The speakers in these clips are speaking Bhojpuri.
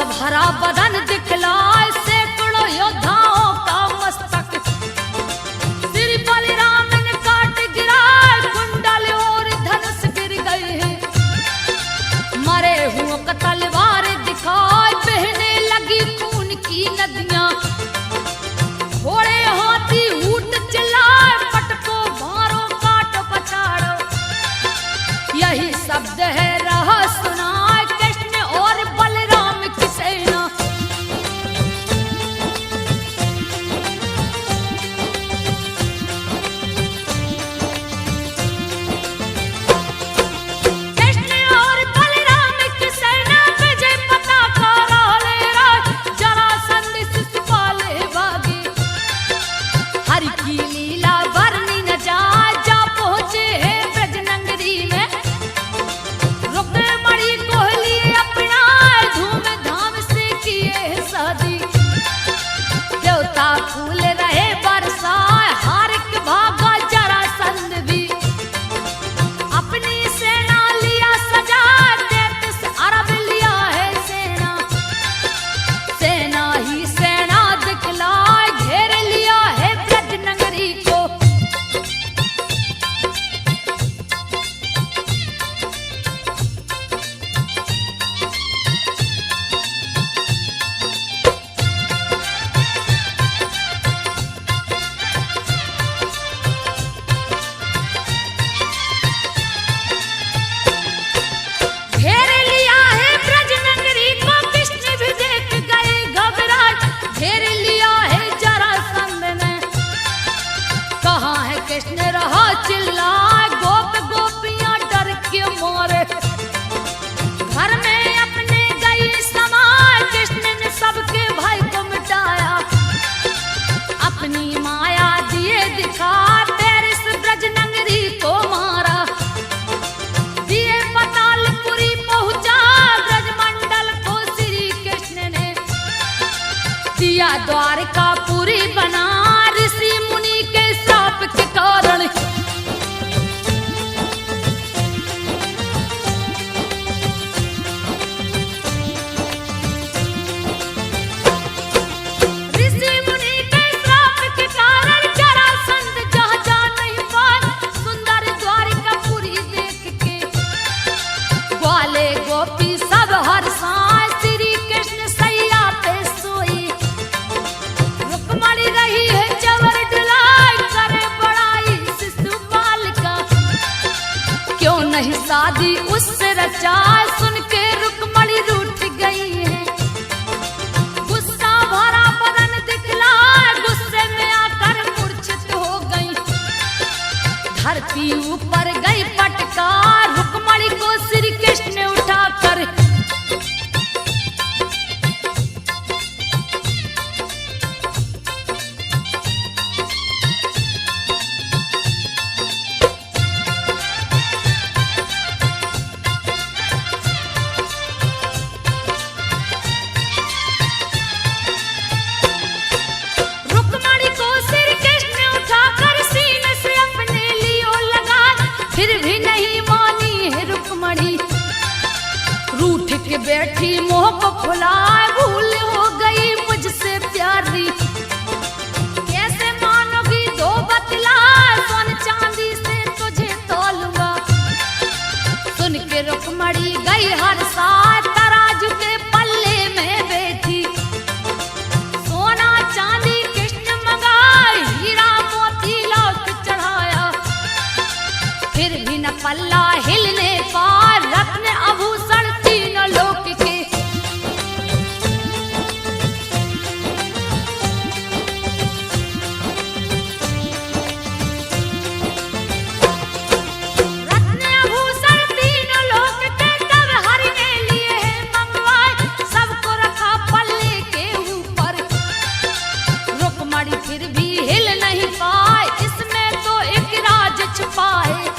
भरा बदन दिखलाए सैकड़ों योद्धाओं का मस्तक। श्री बलराम ने काट गिराए कुंडल और धनुष गिर गए हैं। मरे हुओं का तलवार दिखाए बहने लगी खून की नदियां। घोड़े हाथी ऊंट चिल्लाए पटको मारो काटो पछाड़ो। यही शब्द है रहा सुनाए कृष्ण और बलराम की सेना। कृष्ण और बलराम की सेना विजय पताका लहरा जरासंध शिशुपाल भागे। हरि की लीला वर्णि न जाए जा पहुंचे हैं ब्रज नगरी में। रुक्मणी को लिए अपना धूमधाम से किए शादी। देवता फूल रहे बरसाए हारिक भागा जरासंध भी। अपनी सेना लिया सजा 33 अरब लिया है सेना। सेना ही सेना दिखलाए घेर लिया है ब्रज नगरी शादी उससे रचा, सुन के रुक्मणी रूठ गई है। गुस्सा भरा बदन दिखला, गुस्से में आकर मूर्छित हो गई। धरती ऊपर गई पटका, रुक्मणी को श्री कृष्ण उठाकर बैठी मोह को फुलाए, भूल हो गई मुझसे प्यारी। कैसे मानोगी दो बतला, सोन चांदी से तुझे तोलूंगा। सुन के रुक्मणी गई हर साथ, तराजू के पल्ले में बैठी। सोना चांदी कृष्ण मंगाए, हीरा मोती लौट चढ़ाया। फिर भी न पल्ला हिलने पार, रत्न आभूषण तीनों लोक के। रत्न आभूषण तीनों लोक के, तब हरि ने लिए हैं मंगवाए। सबको रखा पल्ले के ऊपर, रुक्मणी फिर भी हिल नहीं पाए। इसमें तो एक राज छुपा है।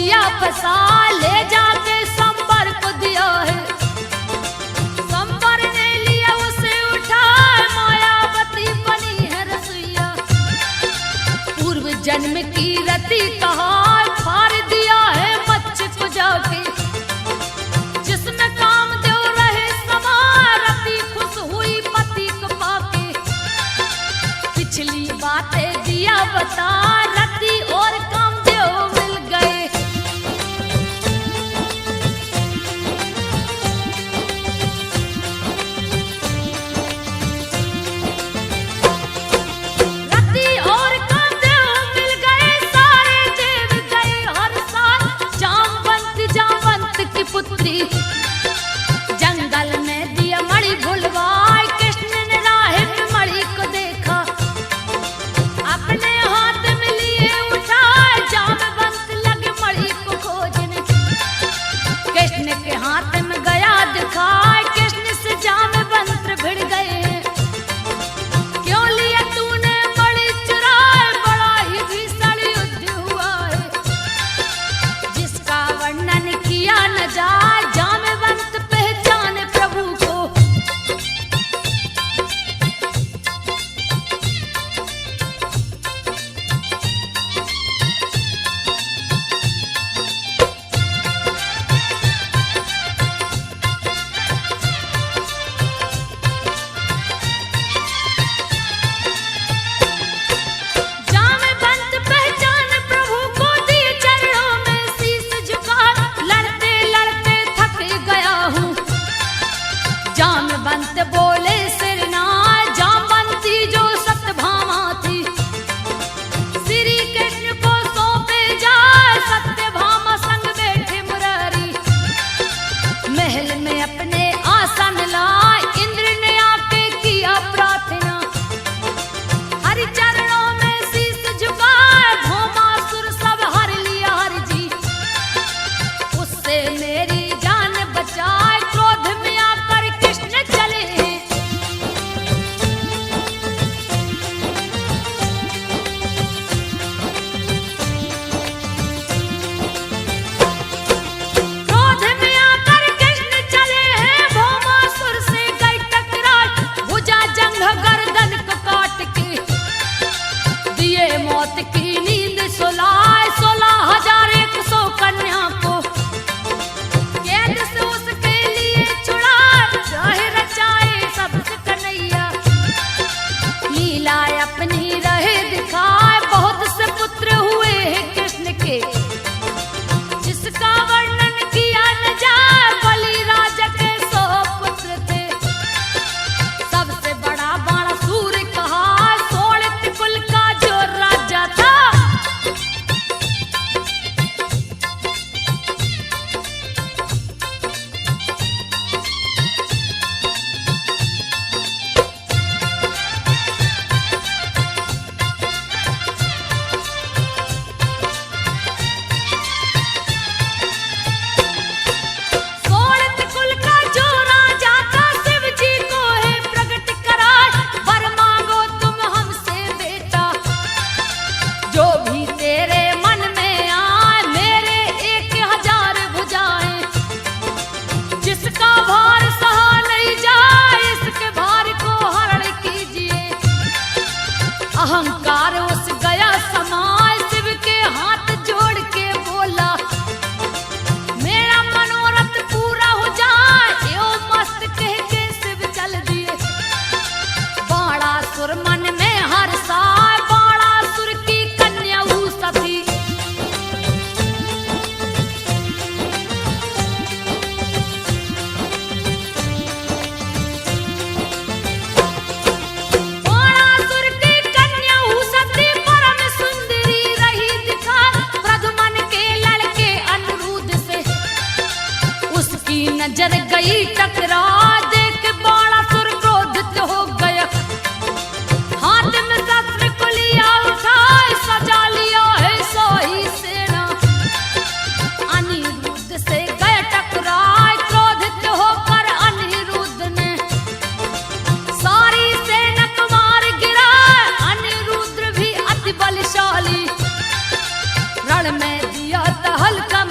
दिया फसा ले जाके संबर को दिया है। संबर ने लिया उसे उठा, मायावती बनी है रसोइया। पूर्व जन्म की रति कहा फाड़ दिया है मच्छ को जाके। जिसमें कामदेव रहे समा, रति खुश हुई पति को पाके। पिछली बातें दिया बता, रति और कामदेव मिल गए। रति और कामदेव मिल गए, सारे देव गए हर साल। जामवंत की पुत्री जंगल में दिया मणि भुलवाए। कृष्ण ने राह में मणि को देखा, अपने हाथ में लिए उठाए। जामवंत लगे मणि को खोजने, कृष्ण के हाथ में गया दिखाए। कृष्ण से जामवंत भिड़ गए। क्यों लिया तूने मणि चुराए, बड़ा ही भीषण युद्ध हुआ है। जिसका वर्णन किया न जाए, जामवंत पहचाने प्रभु को। जामवंत पहचाने प्रभु को, दिए चरणों में शीश झुका। लड़ते लड़ते थक गया हूँ, जामवंत बोले सिरनाय। जामवंती जो सत्यभामा थी, श्री कृष्ण को सौंपे जाए। सत्यभामा संग बैठे मुरारी, महल में अपने आसन लाए। इंद्र ने आके किया प्रार्थना, हरि चरणों में शीश झुकाए। भौमासुर सब हर लिया हरि जी, उससे मेरी जान बचाए। क्रोध में आकर कृष्ण चले हैं, क्रोध में आकर कृष्ण चले हैं। भौमासुर से गई टकराए, भुजा जंघ गर्दन को काट के। दिए मौत की नींद सुलाए, 16,100 कन्या को। कैद से उसके लिए छुड़ाए, चाहे रचाए सबसे कन्हैया। लीला अपनी रहे दिखाए, बहुत से पुत्र हुए हैं कृष्ण के। जिसका वर्णन किया न जाए, बलि राजा के 100 पुत्र थे। सबसे बड़ा बाणासुर कहा, सोलित कुल का जो राजा था। सोलित कुल का जो राजा था, शिव जी को है प्रकट कराए। वर मांगो तुम हमसे बेटा, जो भी तेरे मन में आए। मेरे 1000 भुजाएं, जिसका भार सहा नहीं जाए। इसके भार को हरण कीजिए। अहंकार उस गया समाए, शिव के हाथ जोड़ के बोला, मेरा मनोरथ पूरा हो जाए। यो मस्त कह के शिव चल दिए। बाणासुर मन में हर्षाए, बाणासुर की कन्या उषा थी। बाणासुर की कन्या उषा थी, परम सुंदरी रही दिखा। प्रद्युम्न के लड़के अनिरुद्ध से उसकी नजर गई टकरा। देख बाणासुर क्रोधित हो गया, हाथ में शस्त्र को लिया उठाए। सजा लिया है 100 ही सेना, अनिरुद्ध से गए टकराए। क्रोधित होकर अनिरुद्ध ने सारी सेना को मार गिराए। अनिरुद्ध भी अति बलशाली, रण में दिया था हल्का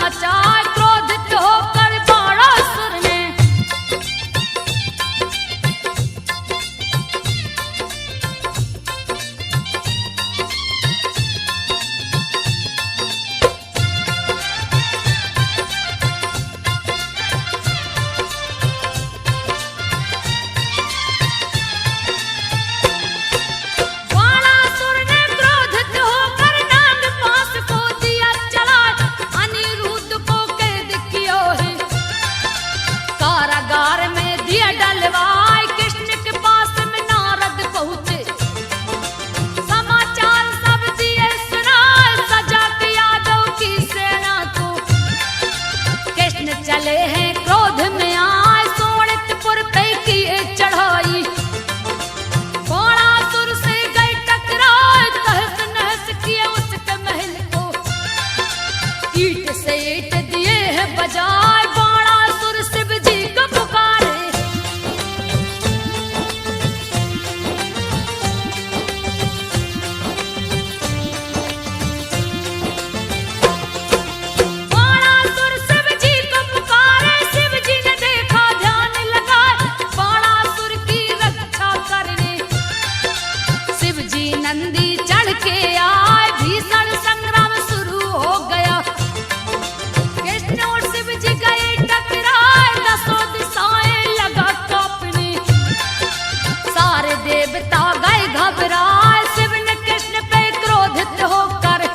चले हैं क्रोध में आए, सोनितपुर पे किए चढ़ाई। बाणासुर से गए टकराए, तहस नहस किए उसके महल को। ईट से ईट दिए हैं बजाए, बाणासुर शिव जी को पुकारे। नंदी चढ़ के आए, भीषण संग्राम शुरू हो गया। कृष्ण और शिव जी गए टकराए, दसों दिशाएं लगा कांपने। सारे देवता गए घबराए, शिव ने कृष्ण पे क्रोधित होकर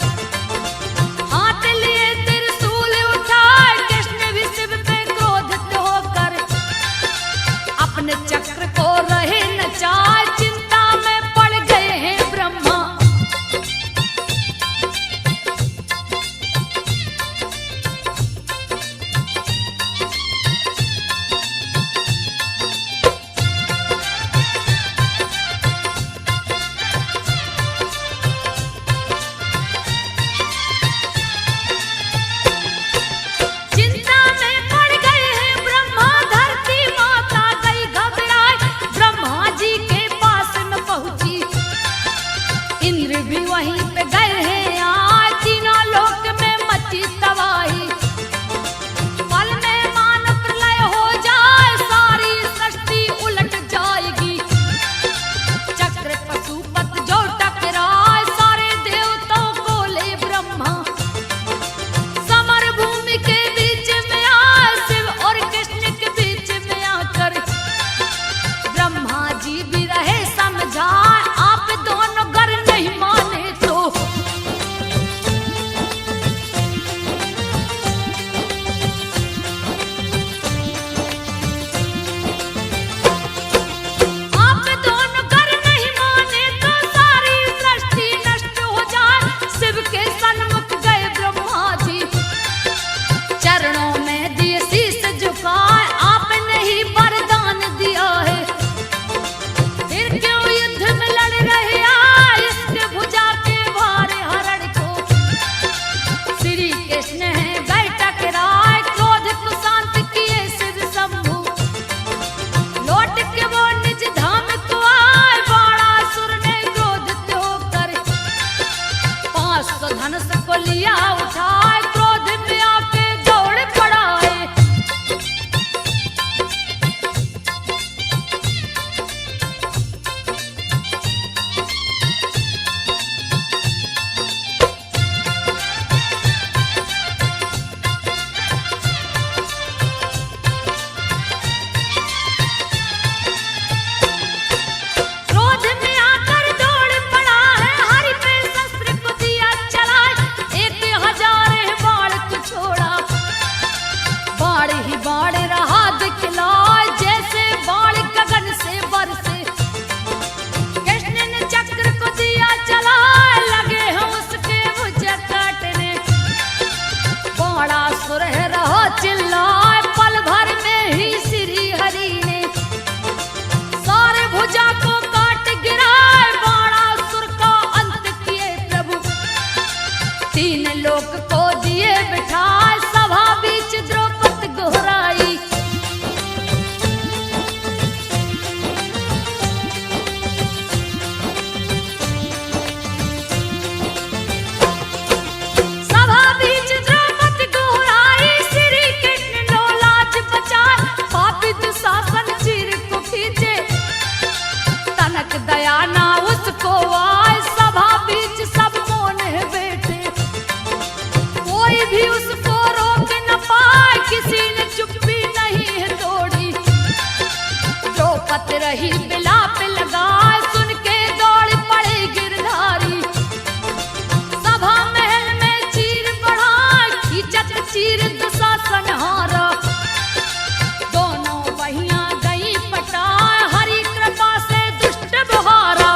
हाथ लिए त्रिशूल उठाए। कृष्ण भी शिव पे क्रोधित होकर अपने चक्र को रहे नचाए। चिंता में पड़ गए हैं ब्रह्मा। चिंता में पड़ गए हैं ब्रह्मा, धरती माता गई घबराए। ब्रह्मा जी के पास में पहुंची, इंद्र भी वहीं पे गए हैं आज। तीनों लोक में मची तबाही, पल में मानो प्रलय हो जाए, सारी सृष्टि उलट जाएगी। चक्र पशुपत जो टकराए, सारे देवताओं को ले ब्रह्मा। समर भूमि के बीच में आए, शिव और कृष्ण के बीच में आकर ब्रह्मा जी भी रहे समझाए। आप दोनों गर नहीं माने तो आप दोनों गर नहीं माने तो सारी सृष्टि नष्ट हो जाए। शिव के सन्मुख गए ब्रह्मा जी, चरणों में दिए शीश झुकाए। आपने ही वरदान दिया है, फिर क्यों युद्ध में लड़ रहे आए। इसके भुजा के भारे हरण को श्री कृष्ण है गए टकराए। क्रोध को शांत किए शिव शंभु, लौट के वो निज धाम को आए। बाणासुर ने क्रोधित होकर 500 धनुष को लिया उठाए। क्रोध में आके दौड़ पड़ा है। क्रोध में आकर दौड़ पड़ा है, हरि पे शस्त्र को दिया चलाए। 1000 बाण को छोड़ा, बाण ही बाण रहा दिखलाए। जैसे बाण गगन से बरसे, कृष्ण ने चक्र को दिया चलाए। लगे हैं उसके भुजा काटने, बाणासुर है रहा चिल्लाए। पल भर में ही श्री हरि ने सारे भुजा को काट गिराए। बाणासुर का अंत किए प्रभु, 3 लोक को दिए बिठाए। सभा बीच द्रौपदी गोहराई, सभा बीच द्रौपदी गोहराई। श्री कृष्ण लो लाज बचाए, पापी दुशासन चीर को खींचे। तनक दया ना उसको आए, सभा बीच सब मौन है बैठे। कोई भी उसको रोक न पाए, किसी ने चुप्पी नहीं है तोड़ी। द्रौपदी रही बिलाप लगाए, सुन के दौड़ पड़े गिरधारी। सभा महल में चीर बढ़ाए, खींचत चीर दुशासन हारा। दोनों बहियां गई पटाए, हरि कृपा से दुष्ट बहारा।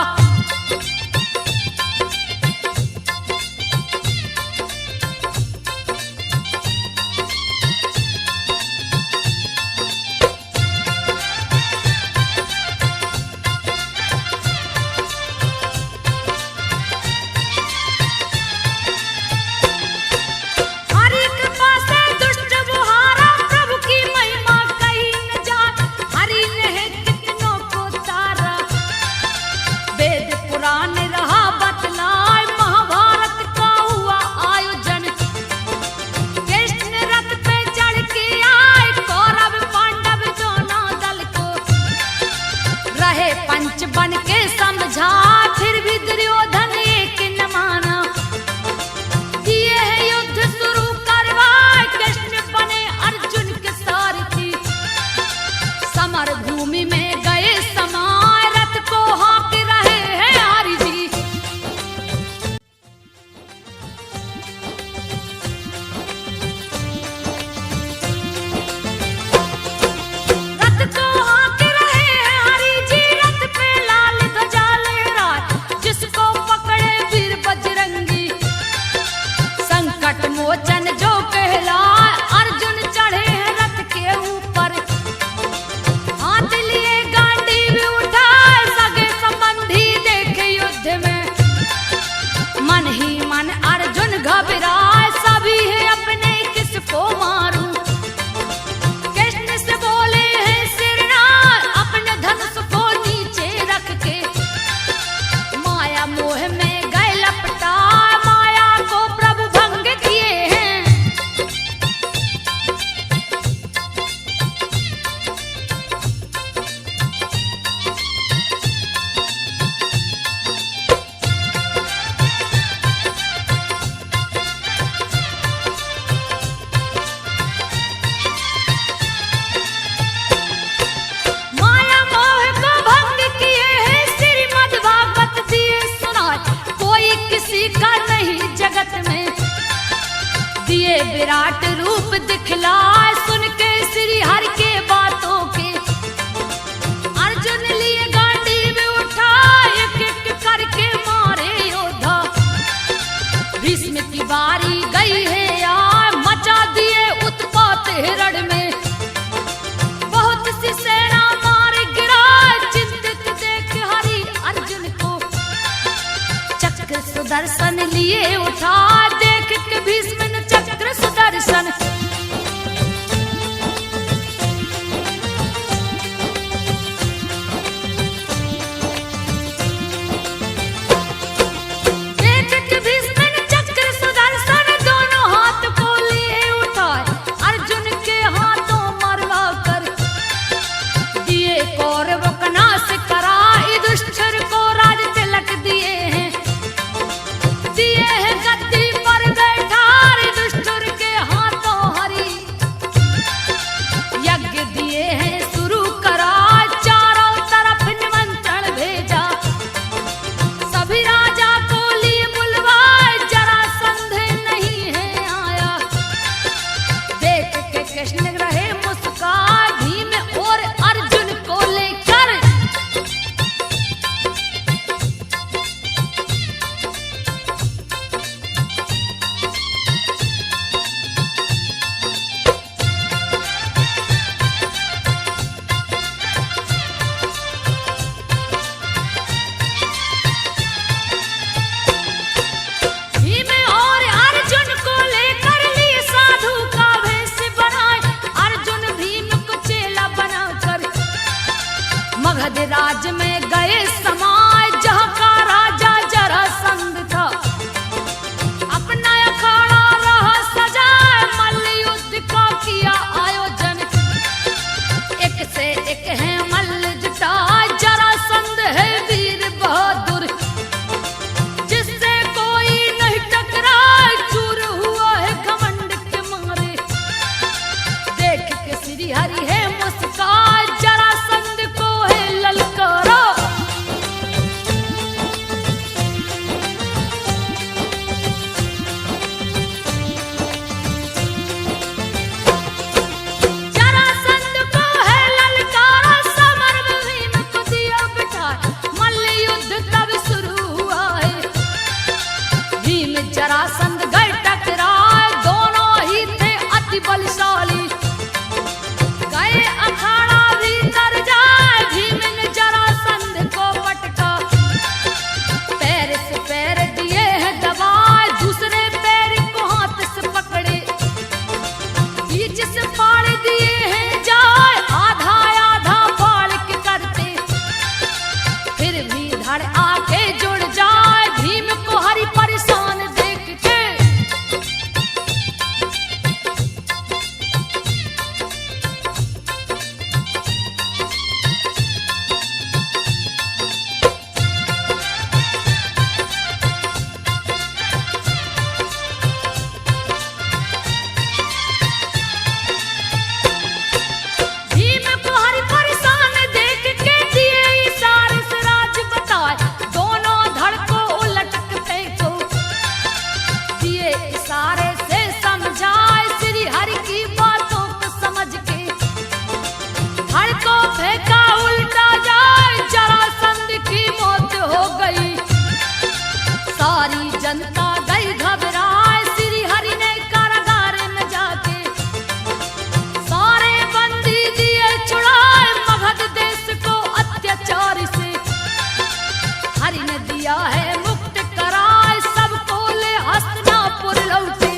विराट रूप दिखलाए, सुन के श्री हरि के बातों के अर्जुन लिए गांडीव उठाए, एक एक करके मारे योद्धा। भीष्म की बारी गई है यार, मचा दिए उत्पात हिरण में, बहुत सी सेना मार गिराए, चिंतित देख हरि अर्जुन को, चक्र सुदर्शन लिए उठा, देख के भीष्म ने चक्र सुदर्शन। देख के भीष्म ने चक्र सुदर्शन, दोनों हाथ को लिए उठाए, अर्जुन के हाथों मरवा कर दिए कौरवों का नाश करा, युधिष्ठिर को राज तिलक दिए हैं, दिए हैं गद्दी पर बैठा, युधिष्ठिर के हाथों हरि यज्ञ दिए हैं शुरू करा, चारों तरफ निमंत्रण भेजा, सभी राजा को लिए बुलवाए, जरासंध नहीं है आया। देख के कृष्ण रहे मुस्कान, भीम और अर्जुन को लेकर भीम और अर्जुन को लेकर लिए साधु का वेश बनाए, अर्जुन भीम को चेला बनाकर मगध राज में गए समाए, जहाँ का राजा जरासंध था, अपना अखाड़ा रहा सजाए, मल्ल युद्ध का किया आयोजन, एक से एक है मल्ल जुटाए, जरासंध है वीर बहादुर, जिससे कोई नहीं टकराए, चूर हुआ है घमंड के मारे। देख के श्री हरि है मुस्कान, जरासंध को है ललकारा, जरासंध को है ललकारा, समर में भीम को दिया बिठाए, मल्ल युद्ध तब शुरू हुआ है, भीम जरासंध गए टकराए, दोनों ही थे अति बलशाली, गए अखाड़ा भीतर जाए, भीम ने जरासंध को पटका, पैर से पैर दिए हैं दबाए, दूसरे पैर को हाथ से पकड़े, बीच से फाड़ दिए हैं जाए, आधा आधा फाड़ के करते, फिर भी धड़ आके जुड़ जाए, भीम को हरि परेशान देख के भीम को हरि परेशान देख के दिए इशारे से राज बताए, दोनों धड़ को उलट के फेंको, दिए इशारे से समझाए, श्री हरि की बातों को समझ के धड़ को फेंका उल्टा जाए, जरासंध की मौत हो गई, सारी जनता गई घबराए, श्री हरि ने कारागार में जाके सारे बंदी दिए छुड़ाए, मगध देश को अत्याचार से हरि ने दिया है मुक्त कराए, सबको ले हस्तिनापुर लौटे।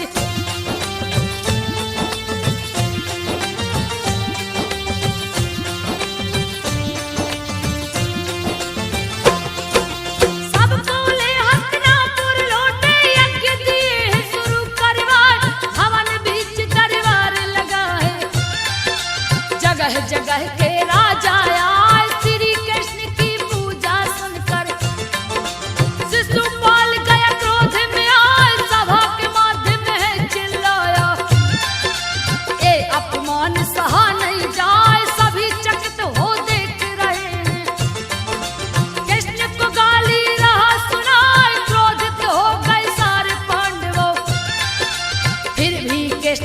सबको ले हस्तिनापुर लौटे, यज्ञ दिए शुरू करवाए, भवन बीच दरबार लगाए, जगह जगह के राजा आए, श्री कृष्ण की पूजा सुनकर शिशुपाल गया क्रोध में आए, सभा के माध्यम में चिल्लाया, ए अपमान सहा नहीं जाए, सभी चकित हो देख रहे हैं, कृष्ण को गाली रहा सुनाए, क्रोधित हो गए सारे पांडवों, फिर भी कृष्ण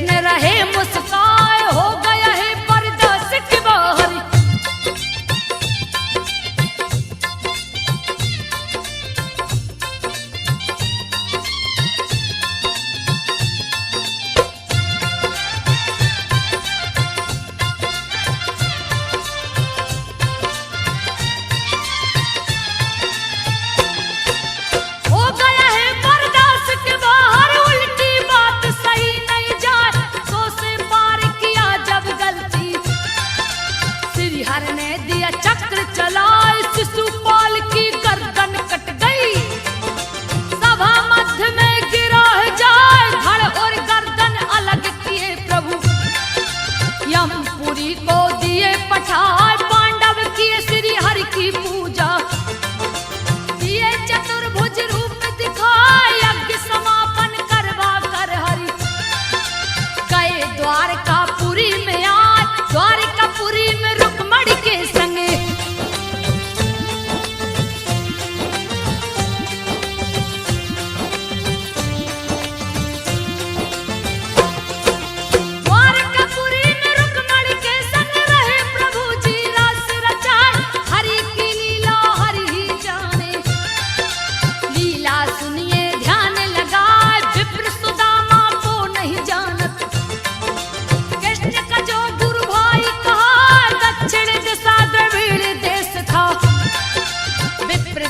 मंत्री को दिए पठाए, पांडव किए श्री हरि की पूजा, दिए चतुर्भुज रूप दिखाए, यज्ञ समापन करवा कर हरि गए द्वारकापुरी में आए, द्वारकापुरी में रुक्मणी के संगे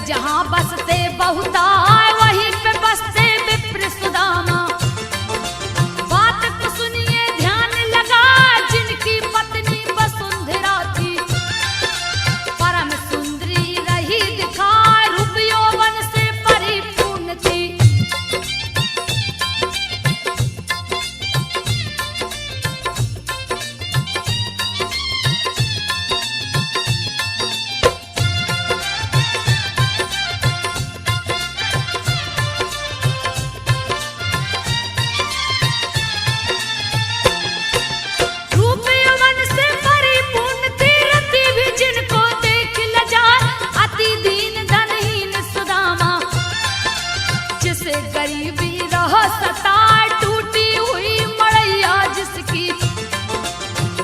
जहाँ बसते बहुताय, वहीं पे बसते विप्र सुदामा। बात को सुनिए ध्यान लगा, जिनकी पत्नी वसुंधरा थी, परम सुंदरी रही दिखाए, रूप यौवन से परिपूर्ण थी। गरीबी रह सताए, टूटी हुई मड़ैया जिसकी,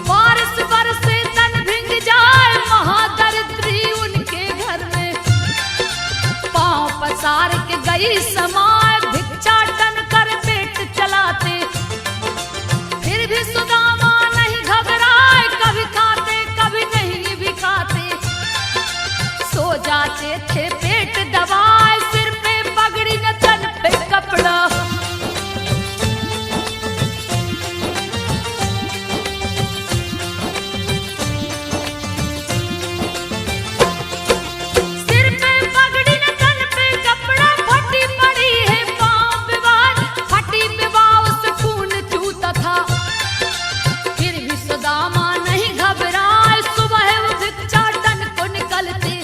बारिश बरसे तन भिंग जाए, महादरिद्री उनके घर में पांव पसार के गई समाए, भिक्षाटन कर पेट चलाते, फिर भी सुदामा नहीं घबराए, कभी खाते कभी नहीं भी खाते, सो जाते थे पेट दबाए, सिर पे पगड़ी न तन पे कपड़ा। सिर पे पगड़ी न तन पे कपड़ा, फटी पड़ी है पांव विवाह, फटी विवाह से खून चूता था, फिर भी सुदामा नहीं घबराए, सुबह वो भिक्षाटन को निकलते,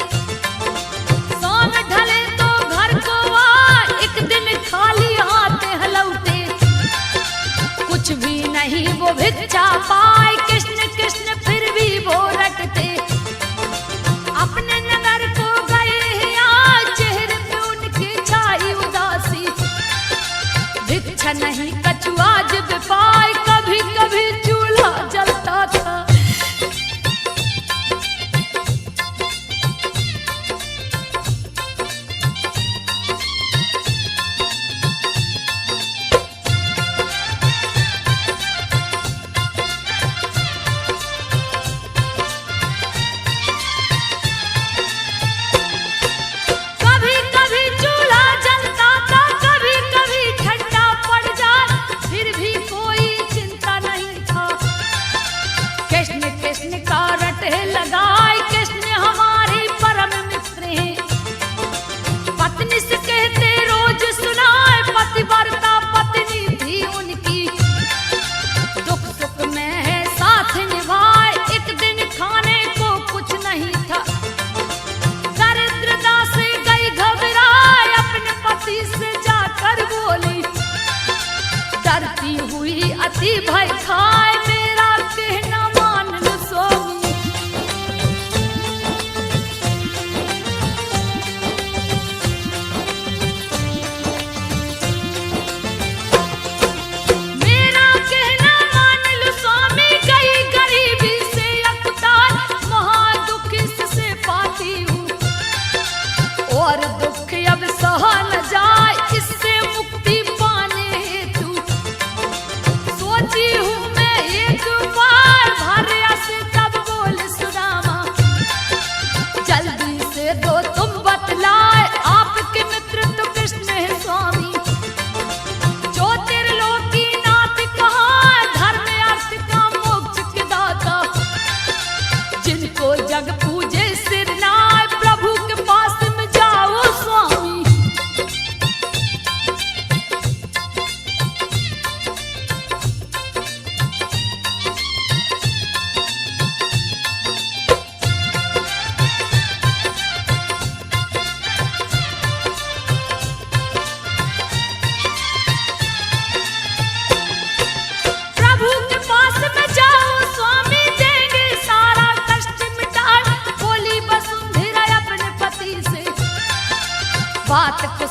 शाम ढले तो घर को आए, एक दिन खाली हाथ हलौटे, कुछ भी नहीं वो भिक्षा पाए, कृष्ण कृष्ण फिर भी वो रटते, अपने नगर को गए हैं आज, चेहरे पे उनकी छाई उदासी, भिक्षा नहीं कछुआ जब पाए, कभी कभी चूल्हा जलता था। कभी कभी चूल्हा जलता था, कभी कभी ठंडा पड़ जाए, फिर भी कोई चिंता नहीं था, कृष्ण कृष्ण का रटे लगाए, कृष्ण हमारे परम मित्र हैं, पत्नी से कहते रोज सुनाए, पतिव्रता पत्नी थी उनकी, दुख सुख में है साथ निभाए, एक दिन खाने को कुछ नहीं था, दरिद्रता से गई घबराए, अपने पति से जाकर बोली, डरती हुई अति भय खाए, मेरा कहना मान लो स्वामी।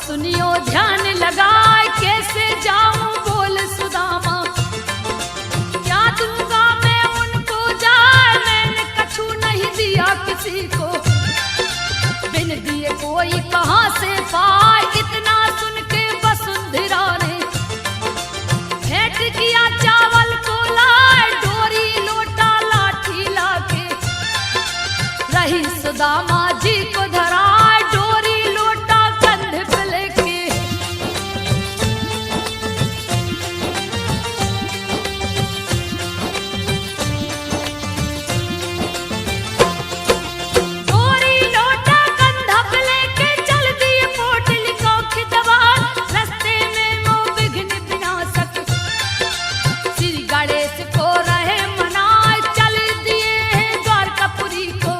सुनियो ध्यान लगाए कैसे जाऊं बोल सुदामा, क्या दूंगा मैं उनको जाए, मैंने कछु नहीं दिया किसी को, बिन दिए कोई कहां से पाए, इतना सुन के वसुंधरा ने भेंट किया चावल को लाए, डोरी लोटा लाठी लाके रही सुदामा जी को धराए, डोरी लोटा कंधे पे लेके। डोरी लोटा कंधा पे लेके चल दिए पोटली को खिदवार, रास्ते में वो विघ्न विनाशक श्री गणेश को रहे मनाए, चल दिए द्वारकापुरी को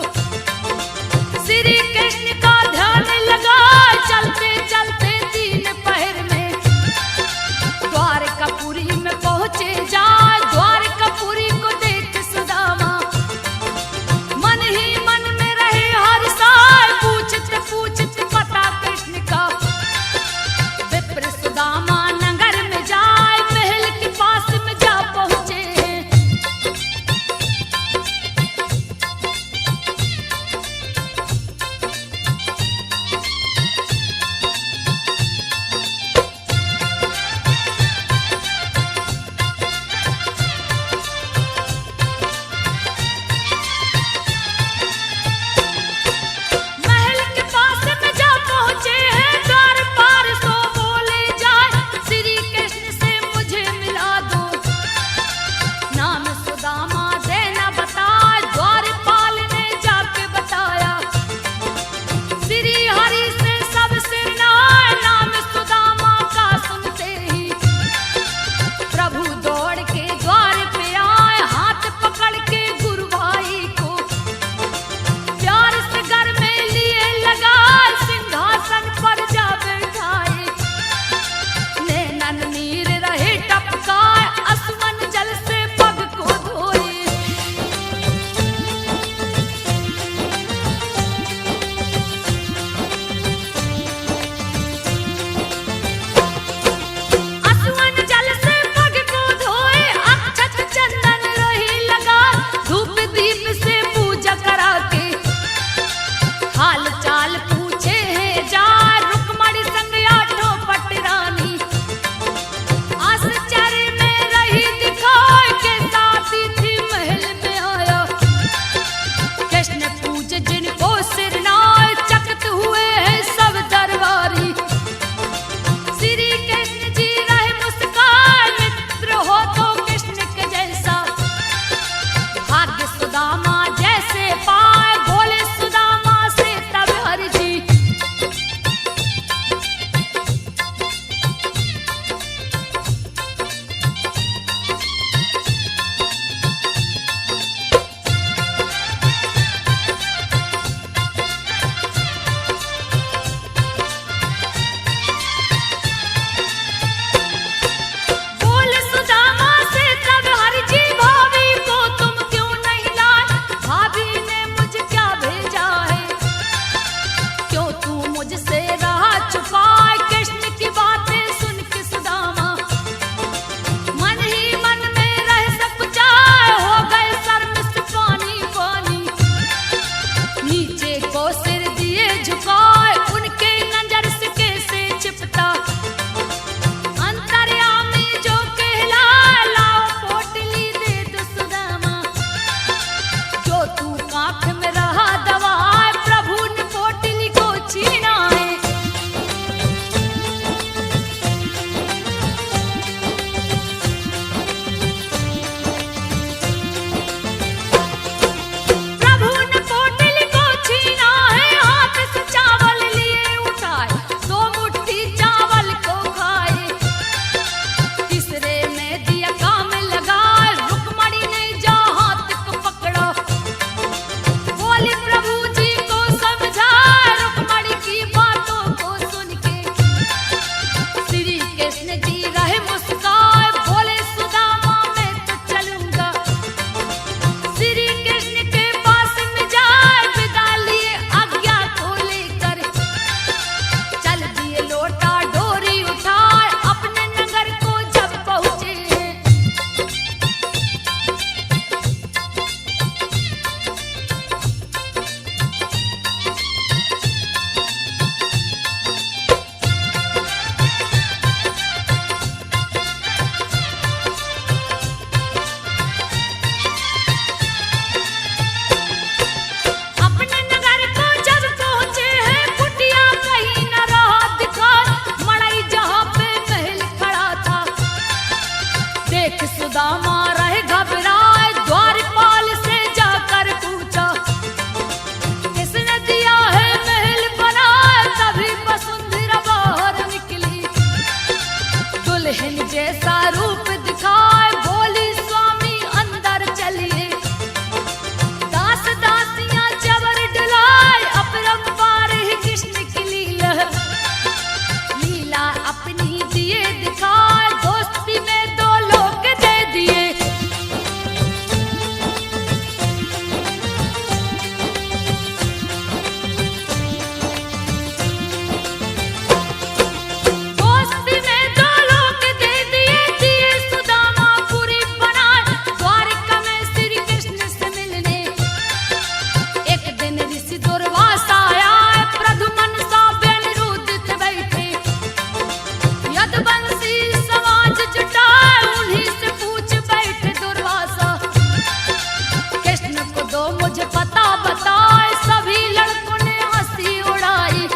मुझे पता बताए। सभी लड़कों ने हंसी उड़ाई।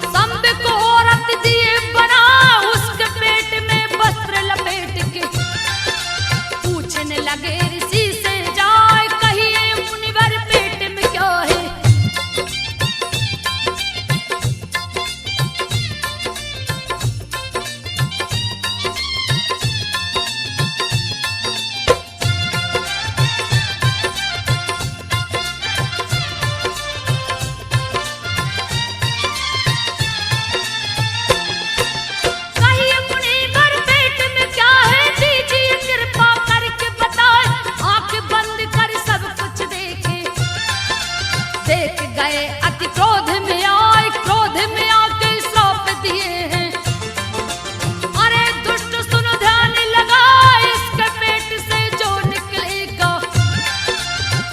संब को औरत दिए बना, उसके पेट में वस्त्र लपेट के पूछने लगे ऋषि से जाए, कहिए मुनिवर पेट में क्या है। देख गए अति क्रोध में आए, क्रोध में आके सौंप दिए हैं। अरे दुष्ट सुन ध्यान लगा, इसके पेट से जो निकलेगा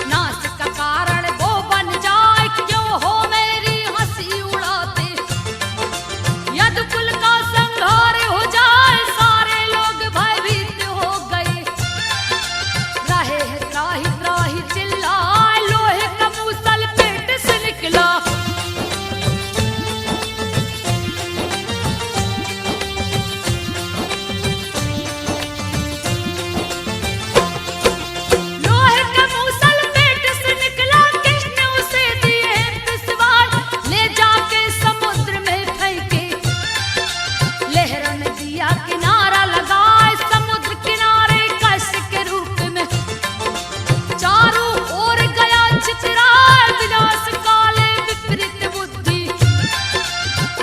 नाश का कारण वो बन जाए। क्यों हो मेरी हंसी उड़ाते, यदि कुल का संहार हो जाए। सारे लोग भयभीत हो गए, रहे त्राही त्राही चिल्लाए। लोहे का मूसल पेट से निकला, लोहे का मूसल पेट से निकला। कृष्ण उसे दिए पिसवार, ले जाके समुद्र में फेंके। लहरों ने दिया किनारा लगाए, समुद्र किनारे कष्ट के रूप में चारों ओर गया चितराए। विनाश काले विपरीत बुद्धि,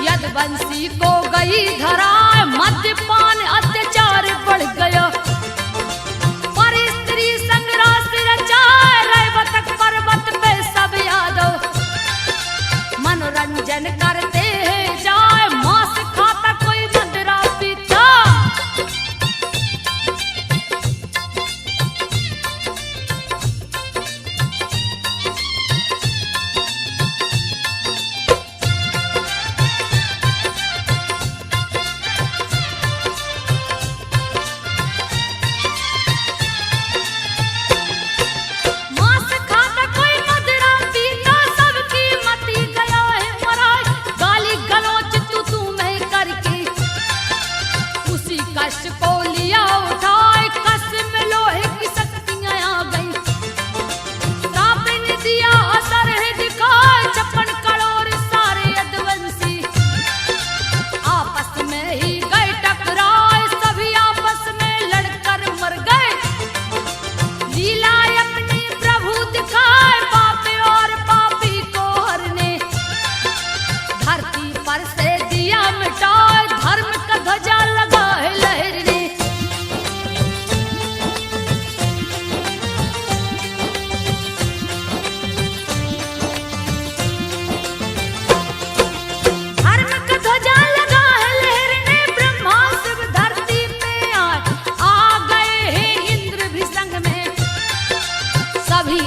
यदुवंशी को गई धराए। मद्यपान अत्याचार बढ़ गया, पर स्त्री संग रास रचाए। रैवतक पर्वत पे सब यादव मनोरंजन करते हैं जाए। मांस खाता कोई मदिरा पीता, मांस खाता कोई मदिरा पीता। सबकी मती गया है मराए, गाली गलौज तू मैं करके उसी कष्ट को लिया उठाए। कष्ट में लोहे की शक्तियां आ गई, श्राप ने दिया असर है दिखाए। छप्पन करोड़ सारे यदुवंशी आपस में ही गए टकराए। सभी आपस में लड़कर मर गए, लीला अपनी प्रभु दिखाए। पापी और पापी को हरने धरती पर से दिया मिटाए। धर्म का ध्वजा लगा है लहरने, धर्म का ध्वजा लगा है लहरने। ब्रह्मा शिव धरती पे आ गए हैं, इंद्र भी संग में। सभी